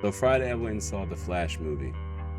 So Friday I went and saw the Flash movie.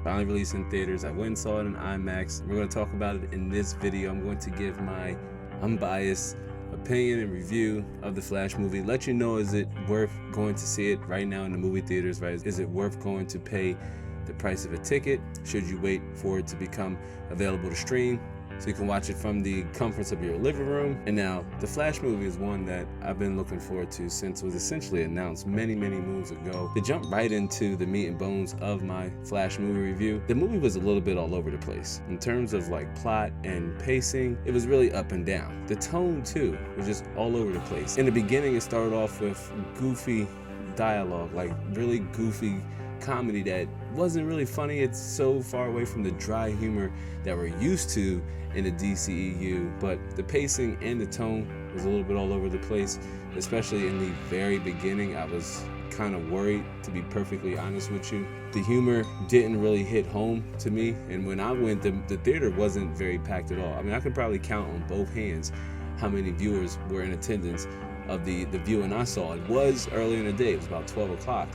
Finally released in theaters. I went and saw it in IMAX. We're going to talk about it in this video. I'm going to give my unbiased opinion and review of the Flash movie. Let you know, is it worth going to see it right now in the movie theaters, right? Is it worth going to pay the price of a ticket? Should you wait for it to become available to stream so you can watch it from the comforts of your living room? And now, the Flash movie is one that I've been looking forward to since it was essentially announced many moons ago. To jump right into the meat and bones of my Flash movie review, the movie was a little bit all over the place. In terms of like plot and pacing, it was really up and down. The tone too was just all over the place. In the beginning, it started off with goofy dialogue, like really goofy comedy that wasn't really funny. It's so far away from the dry humor that we're used to in the DCEU, but the pacing and the tone was a little bit all over the place, especially in the very beginning. I was kind of worried, to be perfectly honest with you. The humor didn't really hit home to me, and when I went, the theater wasn't very packed at all. I mean, I could probably count on both hands how many viewers were in attendance of the viewing I saw. It was early in the day. It was about 12 o'clock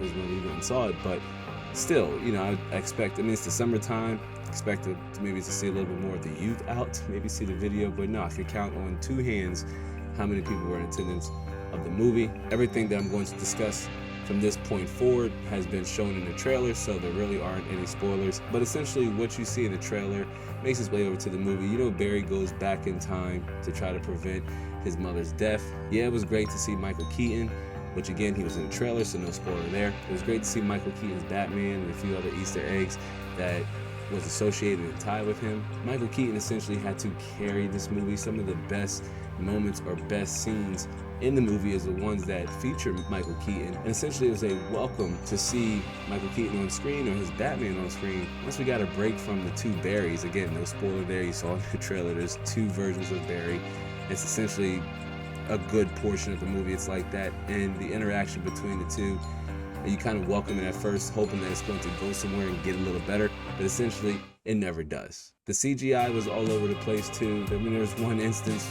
is when we went and saw it, but still, you know, I expect, I mean, it's the summertime, expected maybe to see a little bit more of the youth out, maybe see the video, but no, I could count on two hands how many people were in attendance of the movie. Everything that I'm going to discuss from this point forward has been shown in the trailer, so there really aren't any spoilers, but essentially what you see in the trailer makes its way over to the movie. You know, Barry goes back in time to try to prevent his mother's death. Yeah, it was great to see Michael Keaton, which again, he was in the trailer, so no spoiler there. It was great to see Michael Keaton's Batman and a few other Easter eggs that was associated and tied with him. Michael Keaton essentially had to carry this movie. Some of the best moments or best scenes in the movie is the ones that feature Michael Keaton. And essentially it was a welcome to see Michael Keaton on screen, or his Batman on screen, once we got a break from the two Barrys. Again, no spoiler there, you saw in the trailer, there's two versions of Barry. It's essentially a good portion of the movie, it's like that, and the interaction between the two, you kind of welcome it at first, hoping that it's going to go somewhere and get a little better, but essentially it never does. The CGI was all over the place too. I mean, there's one instance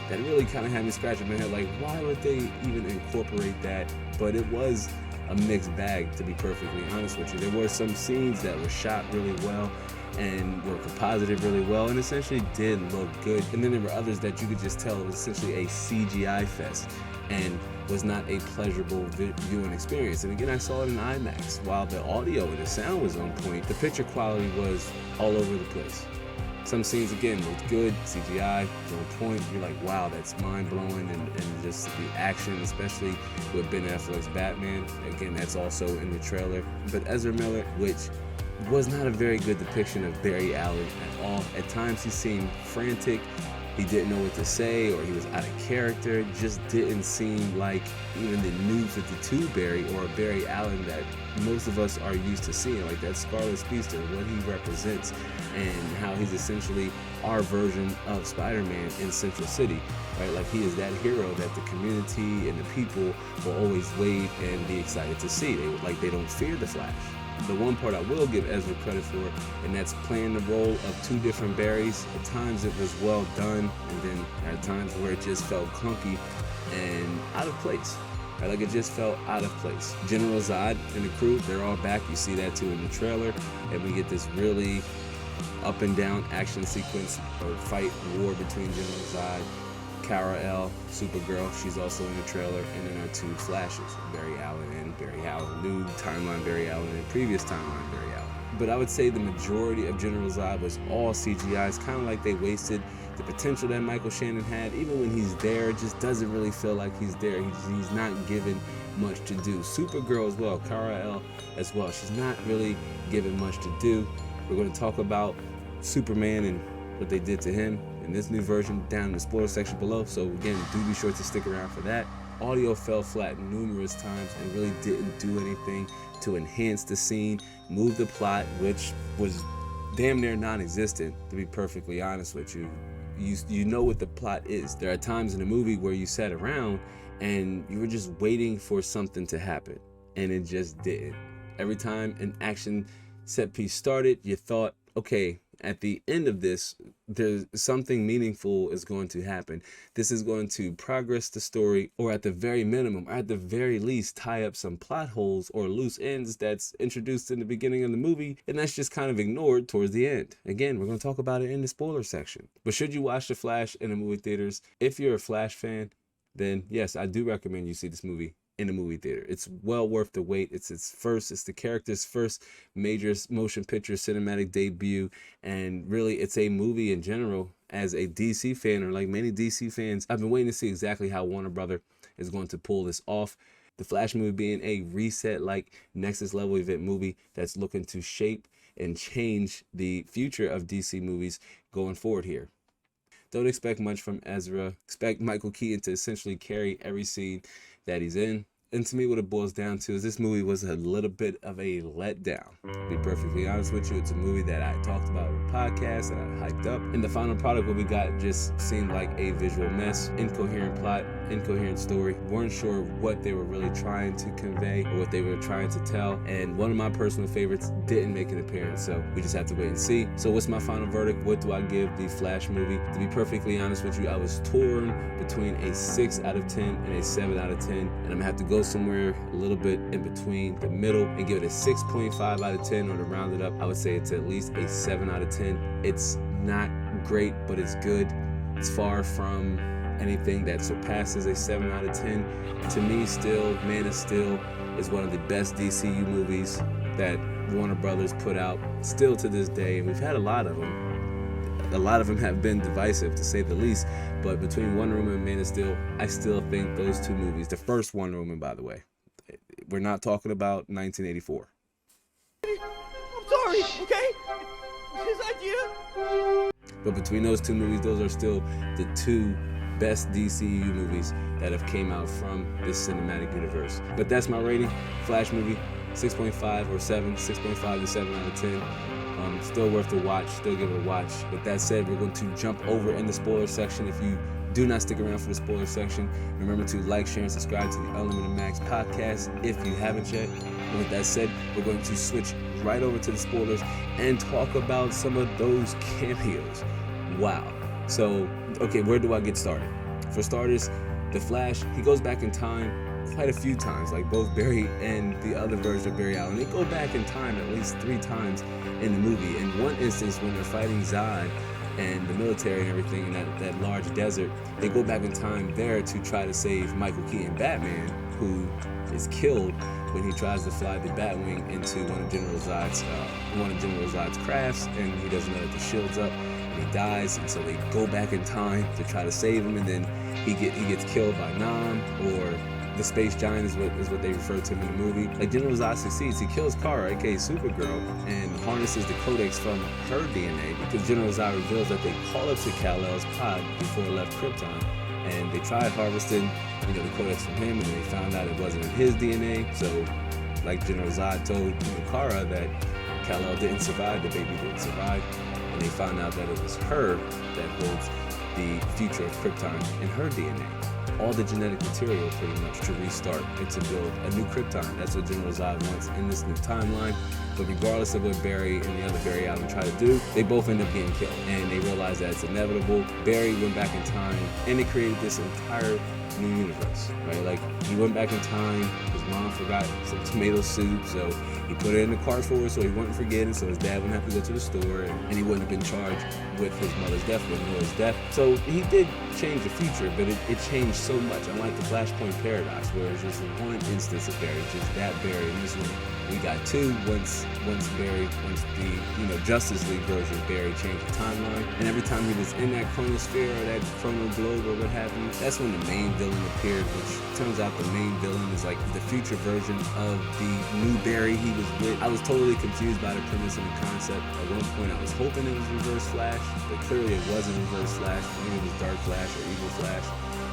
that really kind of had me scratching my head, like, why would they even incorporate that? But it was a mixed bag, to be perfectly honest with you. There were some scenes that were shot really well and were composited really well and essentially did look good, and then there were others that you could just tell it was essentially a CGI fest and was not a pleasurable viewing experience. And again, I saw it in IMAX. While the audio and the sound was on point, the picture quality was all over the place. Some scenes, again, looked good, CGI was on point. You're like, wow, that's mind-blowing, and just the action, especially with Ben Affleck's Batman. Again, that's also in the trailer. But Ezra Miller, which was not a very good depiction of Barry Allen at all. At times he seemed frantic, he didn't know what to say, or he was out of character. It just didn't seem like even the new 52 Barry, or a Barry Allen that most of us are used to seeing, like that Scarlet Speedster, what he represents, and how he's essentially our version of Spider-Man in Central City, right? Like he is that hero that the community and the people will always wave and be excited to see. They don't fear the Flash. The one part I will give Ezra credit for, and that's playing the role of two different Barrys. At times it was well done, and then at times where it just felt clunky and out of place. Right? Like it just felt out of place. General Zod and the crew, they're all back. You see that too in the trailer, and we get this really up and down action sequence or fight war between General Zod, Kara-El, Supergirl, she's also in the trailer, and then our two Flashes, Barry Allen and Barry Allen, new timeline Barry Allen and previous timeline Barry Allen. But I would say the majority of General Zod was all CGI. It's kind of like they wasted the potential that Michael Shannon had. Even when he's there, it just doesn't really feel like he's there. He's not given much to do. Supergirl as well, Kara-El as well, she's not really given much to do. We're going to talk about Superman and what they did to him in this new version down in the spoiler section below, so again, do be sure to stick around for that. Audio fell flat numerous times and really didn't do anything to enhance the scene, move the plot, which was damn near non-existent, to be perfectly honest with you. You know what the plot is. There are times in the movie where you sat around and you were just waiting for something to happen, and it just didn't. Every time an action set piece started, you thought, okay, at the end of this, there's something meaningful is going to happen. This is going to progress the story, or at the very minimum, or at the very least, tie up some plot holes or loose ends that's introduced in the beginning of the movie, and that's just kind of ignored towards the end. Again, we're going to talk about it in the spoiler section. But should you watch The Flash in the movie theaters? If you're a Flash fan, then yes, I do recommend you see this movie in the movie theater. It's well worth the wait. It's the character's first major motion picture cinematic debut, and really it's a movie in general. As a DC fan, or like many DC fans, I've been waiting to see exactly how Warner Brother is going to pull this off. The Flash movie being a reset, like Nexus level event movie that's looking to shape and change the future of DC movies going forward here. Don't expect much from Ezra. Expect Michael Keaton to essentially carry every scene that he's in. And to me, what it boils down to is this movie was a little bit of a letdown. To be perfectly honest with you, it's a movie that I talked about on the podcast and I hyped up. And the final product, what we got, just seemed like a visual mess, incoherent plot, incoherent story. Weren't sure what they were really trying to convey or what they were trying to tell. And one of my personal favorites didn't make an appearance, so we just have to wait and see. So what's my final verdict? What do I give the Flash movie? To be perfectly honest with you, I was torn between a 6 out of 10 and a 7 out of 10. And I'm gonna have to go somewhere a little bit in between the middle and give it a 6.5 out of 10, or to round it up, I would say it's at least a 7 out of 10. It's not great, but it's good. It's far from anything that surpasses a 7 out of 10. To me, still, Man of Steel is one of the best DCU movies that Warner Brothers put out, still to this day, and we've had a lot of them. A lot of them have been divisive, to say the least, but between Wonder Woman and Man of Steel, I still think those two movies, the first Wonder Woman, by the way, we're not talking about 1984. I'm sorry, okay? It was his idea. But between those two movies, those are still the two best DCEU movies that have came out from this cinematic universe. But that's my rating. Flash movie, 6.5 or 7, 6.5 to 7 out of 10. Still worth the watch, still give it a watch. With that said, we're going to jump over in the spoiler section. If you do not stick around for the spoiler section, remember to like, share, and subscribe to the Unlimited Max podcast if you haven't yet. And with that said, we're going to switch right over to the spoilers and talk about some of those cameos. Wow. So, okay, where do I get started? For starters, The Flash, he goes back in time quite a few times, like both Barry and the other version of Barry Allen. They go back in time at least 3 times in the movie. In one instance, when they're fighting Zod and the military and everything in that large desert, they go back in time there to try to save Michael Keaton Batman, who is killed when he tries to fly the Batwing into one of General Zod's crafts, and he doesn't know that the shield's up, and he dies. And so they go back in time to try to save him, and then he gets killed by Nam, or the Space Giant is what they refer to him in the movie. Like, General Zod succeeds. He kills Kara, aka Supergirl, and harnesses the codex from her DNA, because General Zod reveals that they call up to Kal-El's pod before it left Krypton, and they tried harvesting, the codex from him, and they found out it wasn't in his DNA. So, like General Zod told Kara that Kal-El didn't survive, the baby didn't survive, and they found out that it was her that holds the future of Krypton in her DNA. All the genetic material pretty much to restart and to build a new Krypton. That's what General Zod wants in this new timeline. But regardless of what Barry and the other Barry Allen try to do, they both end up getting killed. And they realize that it's inevitable. Barry went back in time and they created this entire new universe, right? Like, he went back in time, his mom forgot some tomato soup, so he put it in the cart for her so he wouldn't forget it, so his dad wouldn't have to go to the store, and he wouldn't have been charged with his mother's death, with Noah's death. So he did change the future, but it changed so much. Unlike the Flashpoint paradox, where it's just one instance of Barry, just that Barry. In this one, we got 2 once the Justice League version of Barry changed the timeline, and every time he was in that chronosphere or that chrono globe or what have you, that's when the main villain appeared, which turns out the main villain is like the future version of the new Barry he was with. I was totally confused by the premise and the concept. At one point I was hoping it was Reverse Flash, but clearly it wasn't Reverse Flash. Maybe it was Dark Flash or Evil Flash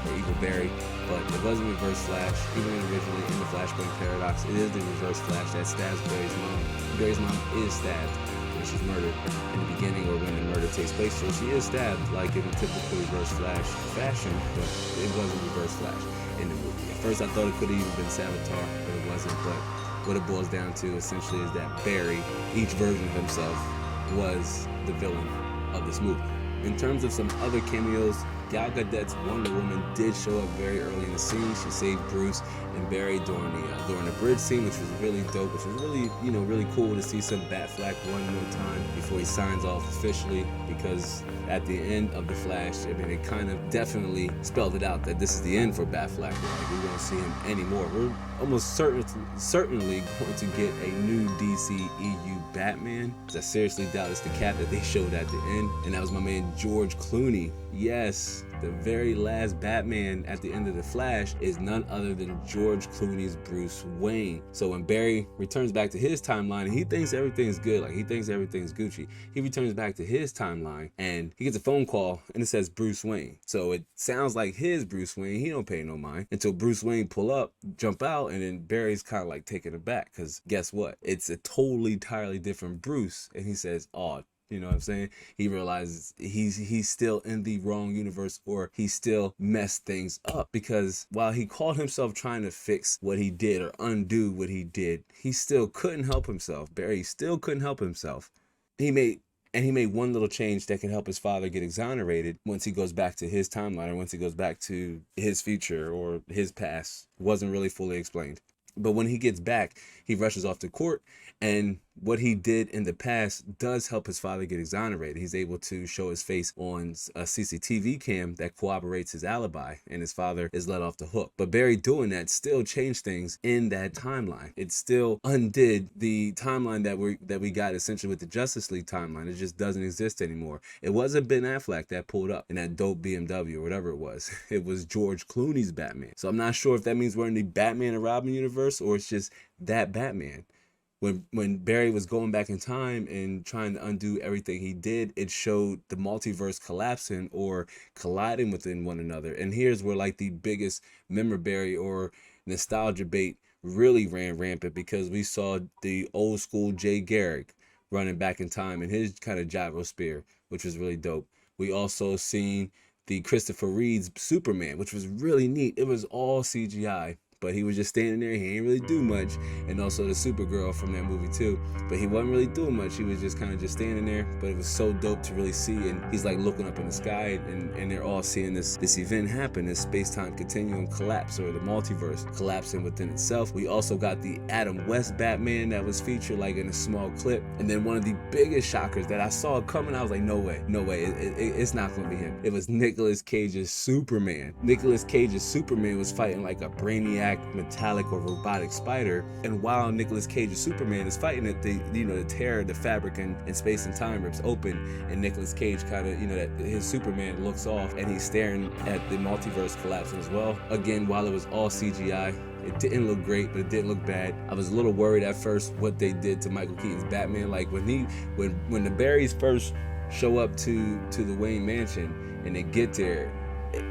or Evil Barry, but it wasn't Reverse Flash. Even originally in the Flashpoint paradox, it is the Reverse Flash that stabs Barry's mom. Barry's mom is stabbed when she's murdered in the beginning, or when the murder takes place. So she is stabbed like in typical Reverse Flash fashion, but it wasn't Reverse Flash in the movie. At first I thought it could have even been Savitar, but it wasn't. But what it boils down to essentially is that Barry, each version of himself, was the villain of this movie. In terms of some other cameos, Gal Gadot's Wonder Woman did show up very early in the scene. She saved Bruce and Barry during the bridge scene, which was really dope, which was really, really cool to see some Batfleck one more time before he signs off officially, because at the end of The Flash, I mean, it kind of definitely spelled it out that this is the end for Batfleck. Like, we won't see him anymore. We're almost certainly going to get a new DCEU Batman. I seriously doubt it's the cat that they showed at the end, and that was my man George Clooney. Yes, the very last Batman at the end of The Flash is none other than George Clooney's Bruce Wayne. So when Barry returns back to his timeline, he thinks everything's good, like he thinks everything's Gucci. He returns back to his timeline and he gets a phone call and it says Bruce Wayne. So it sounds like his Bruce Wayne. He don't pay no mind until Bruce Wayne pull up, jump out, and then Barry's kind of like taken aback because guess what? It's a totally, entirely different Bruce. And he says, oh, you know what I'm saying? He realizes he's still in the wrong universe, or he still messed things up, because while he called himself trying to fix what he did or undo what he did, he still couldn't help himself. Barry still couldn't help himself. He made one little change that can help his father get exonerated once he goes back to his timeline, or once he goes back to his future or his past. Wasn't really fully explained. But when he gets back, he rushes off to court, and what he did in the past does help his father get exonerated. He's able to show his face on a CCTV cam that corroborates his alibi, and his father is let off the hook. But Barry doing that still changed things in that timeline. It still undid the timeline that we got essentially with the Justice League timeline. It just doesn't exist anymore. It wasn't Ben Affleck that pulled up in that dope BMW or whatever it was. It was George Clooney's Batman. So I'm not sure if that means we're in the Batman and Robin universe, or it's just that Batman. When Barry was going back in time and trying to undo everything he did, it showed the multiverse collapsing or colliding within one another. And here's where like the biggest memorabilia or nostalgia bait really ran rampant, because we saw the old school Jay Garrick running back in time in his kind of gyro spear, which was really dope. We also seen the Christopher Reeve's Superman, which was really neat. It was all CGI, but he was just standing there. He ain't really do much. And also the Supergirl from that movie too, but he wasn't really doing much. He was just kind of just standing there, but it was so dope to really see. And he's like looking up in the sky, and they're all seeing this event happen, this space-time continuum collapse, or the multiverse collapsing within itself. We also got the Adam West Batman that was featured like in a small clip. And then one of the biggest shockers that I saw coming, I was like, no way, it's not gonna be him. It was Nicolas Cage's Superman. Nicolas Cage's Superman was fighting like a brainiac, metallic or robotic spider, and while Nicolas Cage's Superman is fighting it, the tear the fabric and space and time rips open, and Nicolas Cage kind of, that his Superman looks off and he's staring at the multiverse collapsing as well. Again, while it was all CGI, it didn't look great, but it didn't look bad. I was a little worried at first what they did to Michael Keaton's Batman. Like when the Barrys first show up to the Wayne mansion and they get there,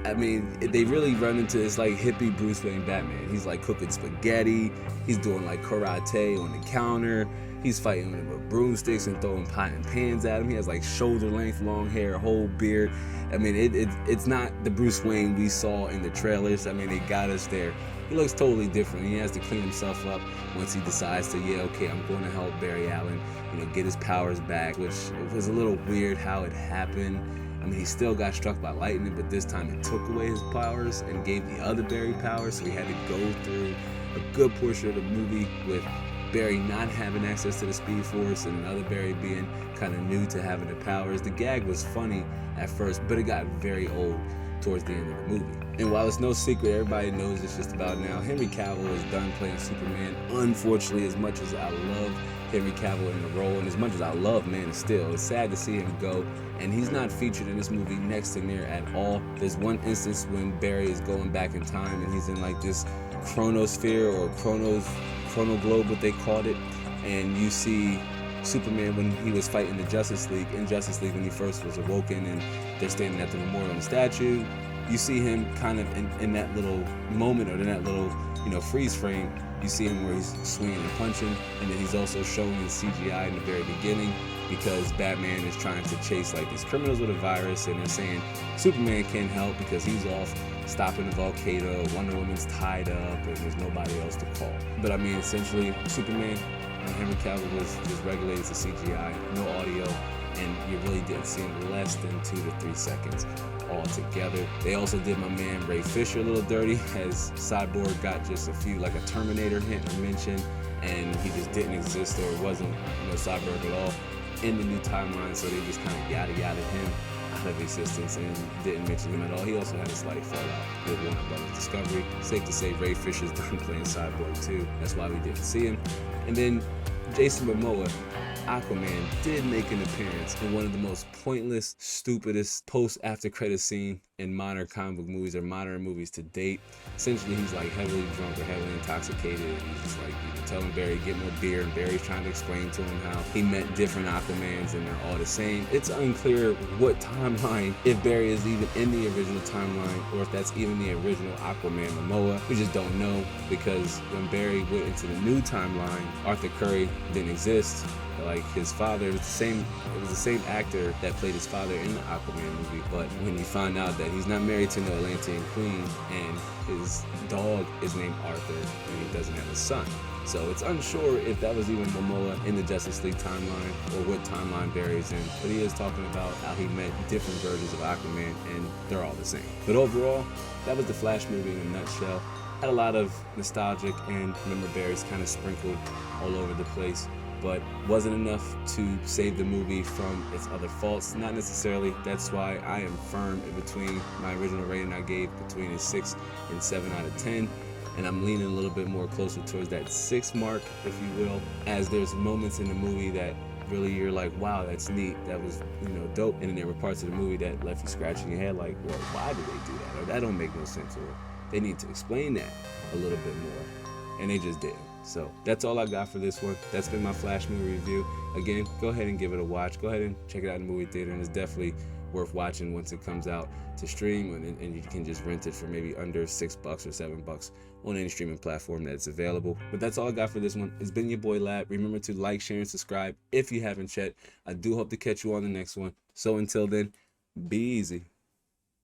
I mean, they really run into this like hippie Bruce Wayne Batman. He's like cooking spaghetti. He's doing like karate on the counter. He's fighting with broomsticks and throwing pot and pans at him. He has like shoulder length long hair, whole beard. I mean, it's not the Bruce Wayne we saw in the trailers. I mean, they got us there. He looks totally different. He has to clean himself up once he decides to, I'm going to help Barry Allen, get his powers back, which it was a little weird how it happened. I mean, he still got struck by lightning, but this time it took away his powers and gave the other Barry powers, so he had to go through a good portion of the movie with Barry not having access to the Speed Force and another Barry being kind of new to having the powers. The gag was funny at first, but it got very old towards the end of the movie. And while it's no secret, everybody knows it's just about now, Henry Cavill is done playing Superman. Unfortunately, as much as I love Henry Cavill in the role, and as much as I love Man of Steel, it's sad to see him go, and he's not featured in this movie next to near at all. There's one instance when Barry is going back in time and he's in like this chronosphere or chrono globe, what they called it, and you see Superman when he was fighting the Justice League, in Justice League when he first was awoken and they're standing at the memorial and the statue. You see him kind of in that little moment, or in that little freeze frame. You see him where he's swinging and punching, and then he's also showing his CGI in the very beginning, because Batman is trying to chase like these criminals with a virus, and they're saying Superman can't help because he's off stopping the volcano, Wonder Woman's tied up, and there's nobody else to call. But I mean, essentially, Superman when Henry Cavill was just regulated to CGI, no audio, and you really didn't see him less than 2 to 3 seconds altogether. They also did my man Ray Fisher a little dirty, as Cyborg got just a few, like a Terminator hint or mention, and he just didn't exist, or wasn't, Cyborg at all in the new timeline, so they just kind of yada him out of existence and didn't mention him at all. He also had a slight fallout with Warner Brothers Discovery. Safe to say Ray Fisher's done playing Cyborg too. That's why we didn't see him. And then Jason Momoa, Aquaman, did make an appearance in one of the most pointless, stupidest post-after credit scene in modern comic book movies or modern movies to date. Essentially, he's like heavily drunk or heavily intoxicated, and he's just like, telling Barry to get more beer, and Barry's trying to explain to him how he met different Aquamans and they're all the same. It's unclear what timeline, if Barry is even in the original timeline, or if that's even the original Aquaman Momoa. We just don't know, because when Barry went into the new timeline, Arthur Curry didn't exist. Like his father, it was the same actor that played his father in the Aquaman movie. But when you find out that he's not married to no Atlantean queen, and his dog is named Arthur, and he doesn't have a son. So it's unsure if that was even Momoa in the Justice League timeline, or what timeline Barry's in. But he is talking about how he met different versions of Aquaman, and they're all the same. But overall, that was the Flash movie in a nutshell. Had a lot of nostalgic and member berries kind of sprinkled all over the place, but wasn't enough to save the movie from its other faults. Not necessarily. That's why I am firm in between my original rating I gave between a 6 and 7 out of 10. And I'm leaning a little bit more closer towards that 6 mark, if you will, as there's moments in the movie that really you're like, wow, that's neat, that was, dope. And then there were parts of the movie that left you scratching your head like, well, why did they do that? Or that don't make no sense, or they need to explain that a little bit more. And they just didn't. So that's all I got for this one. That's been my Flash movie review. Again, go ahead and give it a watch. Go ahead and check it out in the movie theater, and it's definitely worth watching once it comes out to stream, and you can just rent it for maybe under $6 or $7 on any streaming platform that's available. But that's all I got for this one. It's been your boy Lab. Remember to like, share, and subscribe if you haven't yet. I do hope to catch you on the next one. So until then, be easy.